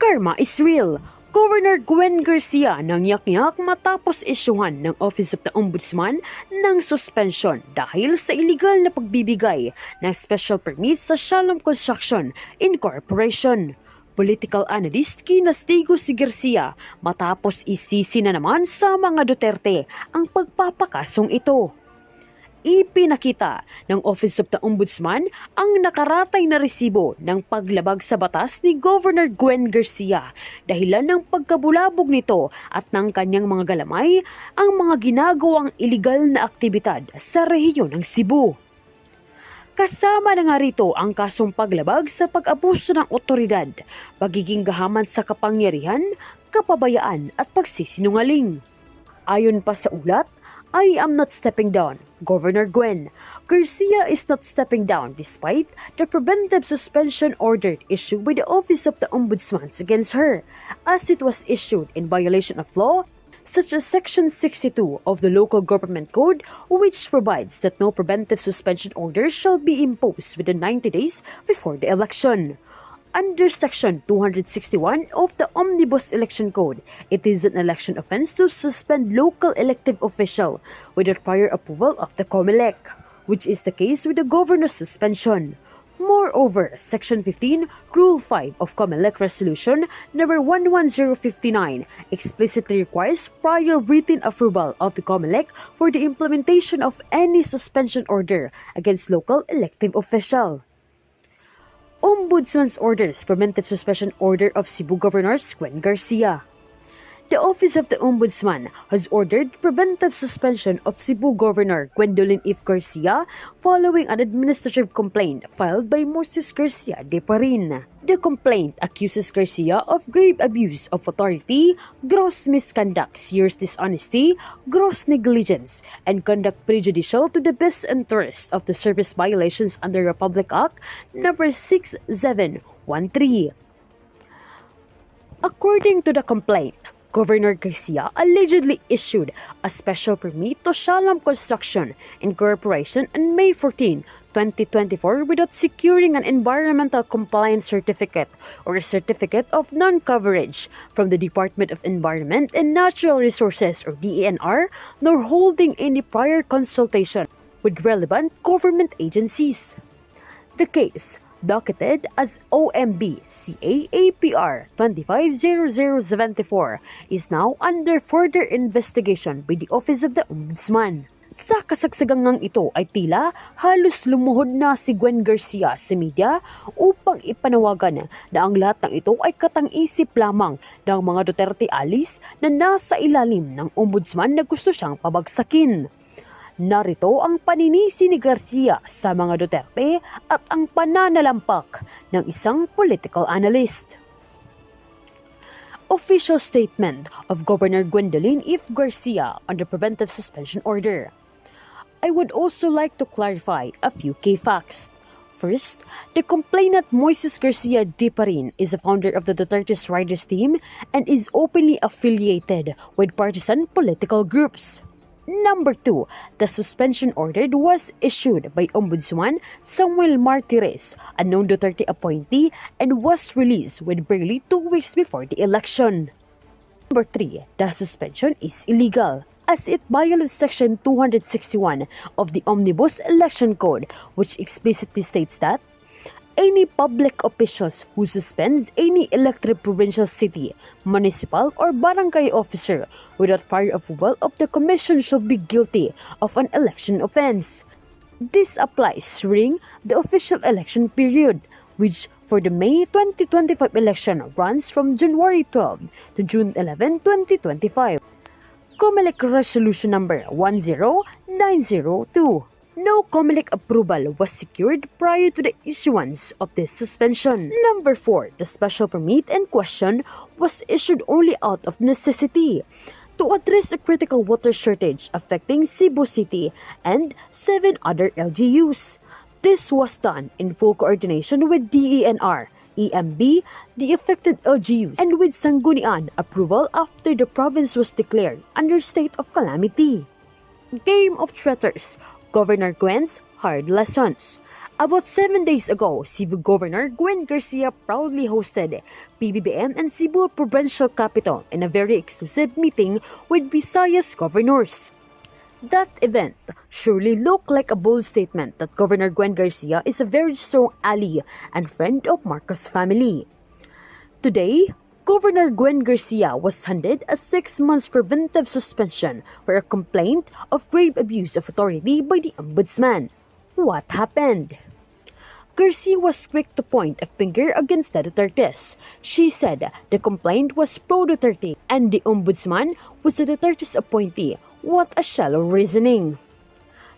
Karma is real. Governor Gwen Garcia nangyak-yak matapos isyuhan ng Office of the Ombudsman ng suspension dahil sa illegal na pagbibigay ng special permit sa Shalom Construction Incorporation. Political analyst kinastigo si Garcia matapos isisi na naman sa mga Duterte ang pagpapakasong ito. Ipinakita ng Office of the Ombudsman ang nakaratay na resibo ng paglabag sa batas ni Governor Gwen Garcia dahilan ng pagkabulabog nito at ng kanyang mga galamay ang mga ginagawang iligal na aktibidad sa rehiyon ng Cebu. Kasama na nga rito ang kasong paglabag sa pag-abuso ng otoridad, pagiging gahaman sa kapangyarihan, kapabayaan at pagsisinungaling. Ayon pa sa ulat, I am not stepping down, Governor Gwen. Garcia is not stepping down despite the preventive suspension order issued by the Office of the Ombudsman against her, as it was issued in violation of law, such as Section 62 of the Local Government Code, which provides that no preventive suspension order shall be imposed within 90 days before the election. Under Section 261 of the Omnibus Election Code, it is an election offense to suspend local elective official without prior approval of the COMELEC, which is the case with the governor's suspension. Moreover, Section 15, Rule 5 of COMELEC Resolution number 11059 explicitly requires prior written approval of the COMELEC for the implementation of any suspension order against local elective official. Ombudsman's Orders Preventive Suspension Order of Cebu Governor Gwen Garcia. The Office of the Ombudsman has ordered preventive suspension of Cebu Governor Gwendolyn F. Garcia following an administrative complaint filed by Moses Garcia de Parin. The complaint accuses Garcia of grave abuse of authority, gross misconduct, serious dishonesty, gross negligence, and conduct prejudicial to the best interest of the service violations under Republic Act No. 6713. According to the complaint, Governor Garcia allegedly issued a special permit to Shalom Construction Incorporation on May 14, 2024 without securing an environmental compliance certificate or a certificate of non-coverage from the Department of Environment and Natural Resources or DENR, nor holding any prior consultation with relevant government agencies. The case, docketed as OMB CA-APR 250074, is now under further investigation by the Office of the Ombudsman. Sa kasagsagangang ito ay tila halos lumuhod na si Gwen Garcia sa media upang ipanawagan na ang lahat ng ito ay katang-isip lamang ng mga Duterte alis na nasa ilalim ng Ombudsman na gusto siyang pabagsakin. Narito ang paninisi ni Garcia sa mga Duterte at ang pananalampak ng isang political analyst. Official statement of Governor Gwendolyn F. Garcia on the preventive suspension order. I would also like to clarify a few key facts. First, the complainant Moses Garcia de Parin is a founder of the Duterte's Riders team and is openly affiliated with partisan political groups. Number 2, the suspension order was issued by Ombudsman Samuel Martires, a known Duterte appointee, and was released with barely 2 weeks before the election. Number 3, the suspension is illegal, as it violates Section 261 of the Omnibus Election Code, which explicitly states that any public officials who suspends any elected provincial city, municipal, or barangay officer without prior approval of the commission shall be guilty of an election offense. This applies during the official election period, which for the May 2025 election runs from January 12 to June 11, 2025. COMELEC Resolution Number 10902. No COMELEC approval was secured prior to the issuance of this suspension. Number 4, the special permit in question was issued only out of necessity to address a critical water shortage affecting Cebu City and 7 other LGUs. This was done in full coordination with DENR, EMB, the affected LGUs, and with Sangguniang approval after the province was declared under state of calamity. Game of Traitors, Governor Gwen's Hard Lessons. About 7 days ago, Cebu Governor Gwen Garcia proudly hosted PBBM and Cebu Provincial Capital in a very exclusive meeting with Visayas governors. That event surely looked like a bold statement that Governor Gwen Garcia is a very strong ally and friend of Marcos family. Today, Governor Gwen Garcia was handed a 6-month preventive suspension for a complaint of grave abuse of authority by the Ombudsman. What happened? Garcia was quick to point a finger against the Dutertes. She said the complaint was pro-Duterte and the Ombudsman was the Duterte's appointee. What a shallow reasoning.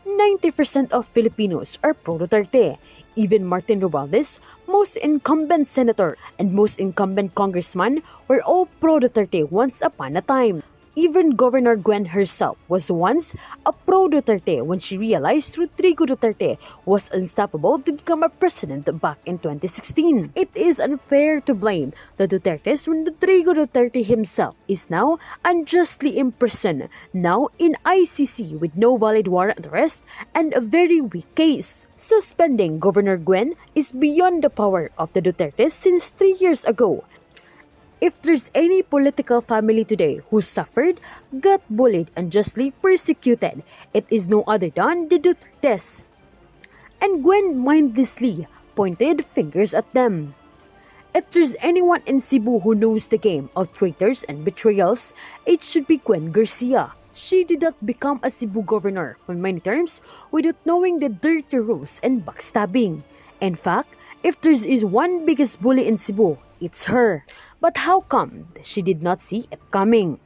90% of Filipinos are pro-Duterte. Even Martin Romualdez, most incumbent senator and most incumbent congressman were all pro-Duterte once upon a time. Even Governor Gwen herself was once a pro-Duterte when she realized Rodrigo Duterte was unstoppable to become a president back in 2016. It is unfair to blame the Dutertes when Rodrigo Duterte himself is now unjustly imprisoned, now in ICC with no valid warrant arrest and a very weak case. Suspending Governor Gwen is beyond the power of the Dutertes since 3 years ago. If there's any political family today who suffered, got bullied, and justly persecuted, it is no other than the Dutertes. And Gwen mindlessly pointed fingers at them. If there's anyone in Cebu who knows the game of traitors and betrayals, it should be Gwen Garcia. She did not become a Cebu governor for many terms without knowing the dirty rules and backstabbing. In fact, if there is one biggest bully in Cebu, it's her. But how come she did not see it coming?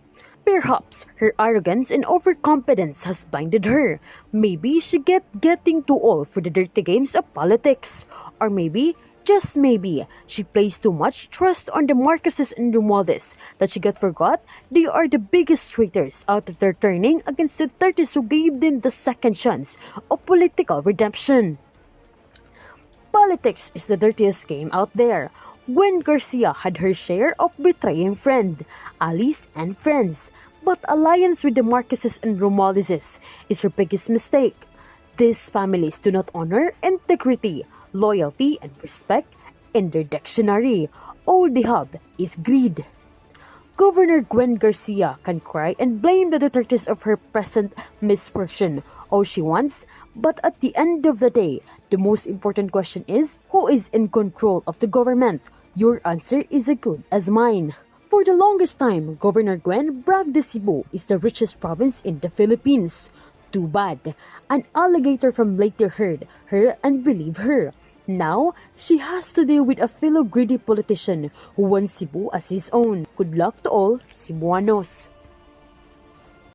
Perhaps her arrogance and overconfidence has blinded her. Maybe she getting too old for the dirty games of politics. Or maybe, just maybe, she placed too much trust on the Marcoses and Romualdez that she forgot they are the biggest traitors out of their turning against the Dutertes who gave them the second chance of political redemption. Politics is the dirtiest game out there. Gwen Garcia had her share of betraying friend, allies, and friends. But alliance with the Marcoses and Romualdezes is her biggest mistake. These families do not honor integrity, loyalty, and respect in their dictionary. All they have is greed. Governor Gwen Garcia can cry and blame the Dutertes of her present misfortune all she wants, but at the end of the day, the most important question is, who is in control of the government? Your answer is as good as mine. For the longest time, Governor Gwen bragged that Cebu is the richest province in the Philippines. Too bad. An alligator from Lake heard her and believed her. Now, she has to deal with a fellow greedy politician who wants Cebu as his own. Good luck to all Cebuanos.